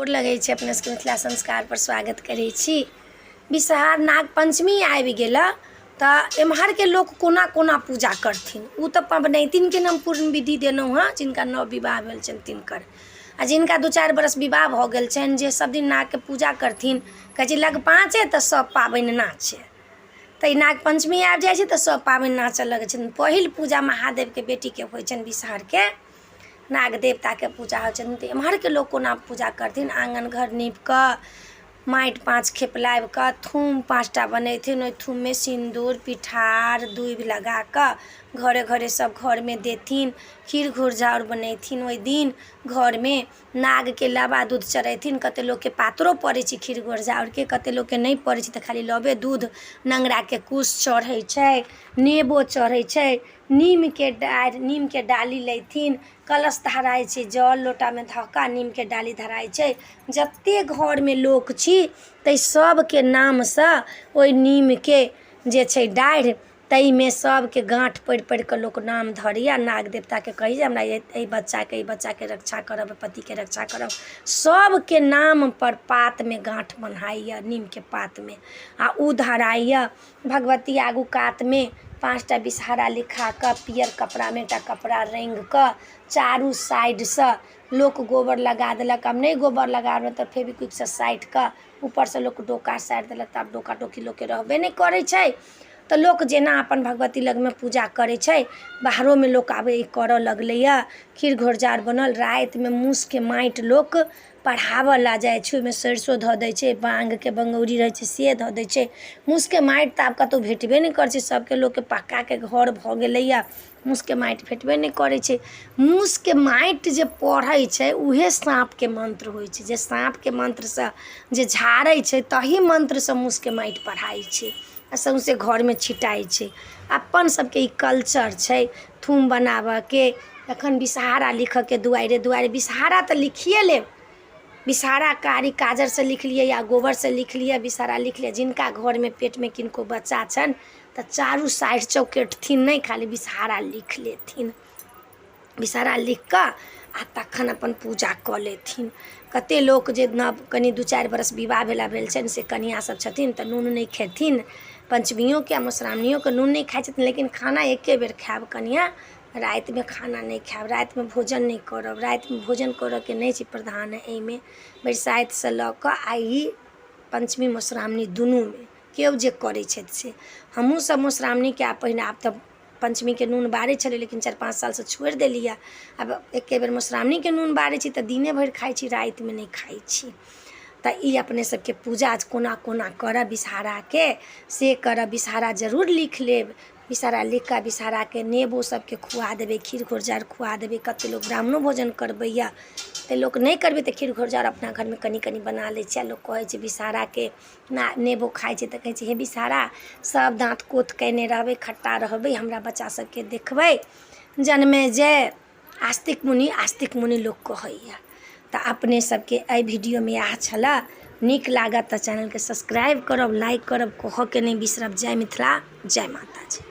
लगै छै अपने सबके मिथिला संस्कार पर स्वागत करै छी। विषहार नाग पंचमी आबि गेल तऽ एम्हर के लोक कोना कोना पूजा करथिन उ तऽ पबनैतिन के नाम पूर्ण विधि देलहुँ हँ जिनका नव विवाह भेल छनि तिनकर, आ जिनका 2-4 बरस विवाह भऽ गेल छनि जे सब दिन नाग के पूजा करथिन कहै छै लग पाँचे तऽ सब पाबनि नाचे। तऽ नाग पंचमी आबि जाइ छै तऽ सब पाबनि नाचऽ लगै छथिन। पहिल पूजा महादेव के बेटी के होइ छनि विषहार के, नाग देवता के पूजा होइ छनि। तऽ एम्हर के लोक कोना पूजा करथिन, आँगन घर नीप कऽ माटि 5 खेप लाबि कऽ थूम 5टा बनेथिन, ओहि थूम में सिन्दूर पिठार दूबि लगा कऽ घरे घरे सब घर में देथिन। खीर घुरझौर बनेथिन, ओहि दिन घर में नाग के लाबा दूध चढ़ेथिन। कते लोग के पातरो पड़ै छै खीर घुरझौर के, कते लोग के नहीं पड़ै छै तऽ खाली लबे दूध नंगरा के कुश चढ़ै छै, नेबो चढ़ै छै, नीम के डाली लेथिन, कलश धराइ छै, जल लोटा में धक्का नीम के डाली धराइ छै। जते घर में लोक छी तै सब के नाम से ओहि नीम के जे छै डाढ़ि तई में सब के गांठ पड़ि पड़ि के लोक नाम धरैया, नाग देवता के कही जे हमरा एहि बच्चा के रक्षा करब, पति के रक्षा करब। सब के नाम पर पात में गांठ बन्हाइया नीम के पात में, आ उ धराइया। भगवती आगू कात में 5टा विषहारा लिखा कऽ पियर कपड़ा में एकटा कपड़ा रंग कऽ चारू साइड से लोक गोबर लगा देलक। अब नहीं गोबर लगाबे तऽ फेविक्विक से साइट कऽ ऊपर से लोक डोका साइड देलक, तब डोका डोकी लोक के रहबे नहीं करै छै। तऽ लोक जेना अपन भगवती लग में पूजा करै छै, बाहरों में लोक आबे करऽ लगलैया। खीर घोरजाउर बनल, रात में मूस के माटि लोक पढ़ावऽ ला जाइ छै, ओहिमे सरिसो धऽ दै छै, बांग के बंगौरी रहै छै से धऽ दै छै। मूस के माटि तऽ आब कतौ भेटबे नहीं करै छै, सबके लोक के पक्का के घर भऽ गेलैया, मूस के माटि भेटबे नहीं करै छै। मूस के माटि जे पढ़ै छै उहे साँप के मंत्र होइ छै, जे साँप के मंत्र से जे झाड़ै छै तही मंत्र से मूस के माटि पढ़ाइ छै आ सौंसे घर में छिटाइ छै। अपन सबके ई कल्चर छै थूम बनाबऽ के। एखन विषहारा लिखऽ के दुआरे दुआरे विषहारा तऽ लिखिए लेब, विषहारा कारी काजर से लिख लिया या गोबर से लिख लिया, विषहारा लिख लिया। जिनका घर में पेट में किनको बच्चा छन तऽ चारू साइड चौकेटथिन नहीं, खाली विषहारा लिख लेथिन। विषहारा लिख कऽ आ तखन अपन पूजा कऽ लेथिन। कते लोक जे नव कनी 2-4 बरस विवाह भेल छनि से कनिया सब छथिन तऽ नून नहीं खेथिन, पंचमियों के मधुश्रावणियों के नून नहीं खाइ छथिन, लेकिन खाना एके बेर खायब कनिया, रात में खाना नहीं खायब, रात में भोजन नहीं करब। रात में भोजन करऽ के नहीं छै प्रधान एहिमे, बरसाइत से लऽ कऽ आई पंचमी मधुश्रावणी दुनू में केओ जे करै छथि से। हमहूँ सब मधुश्रावणी के पहिने आब तऽ पंचमी के नून बारै छलै लेकिन 4-5 साल से छोड़ि देलिया। अब एके बेर मधुश्रावणी के नून बारै छी तऽ दिने भरि खाइ छी, रात में नहीं खाइ छी। तऽ ई अपने सबके पूजा कोना कोना करब विषहारा के से करब। विषहारा जरूर लिख लेब, विषहारा लिख कऽ विषहारा के नेबो सबके खुआ देबै, खीर घोरजाउर खुआ देबै। कते लोक ब्राह्मणो भोजन करबैया, तऽ लोक नहीं करबै तऽ खीर घोरजाउर अपना घर में कनी कनी बना लै छै। लोक कहै छै विषहारा के नेबो खाइ छै तऽ कहै छै हे विषहारा सब दाँत कोथ कयने रहबै, खट्टा रहबै, हमरा बच्चा सबके देखबै, जन्मे जय आस्तिक मुनि लोक कहैया। तऽ अपने सबके एहि वीडियो में इएह छला। नीक लागत तऽ चैनल के सब्सक्राइब करब, लाइक करब, कहऽ के नहीं बिसरब। जय मिथिला, जय माता जी।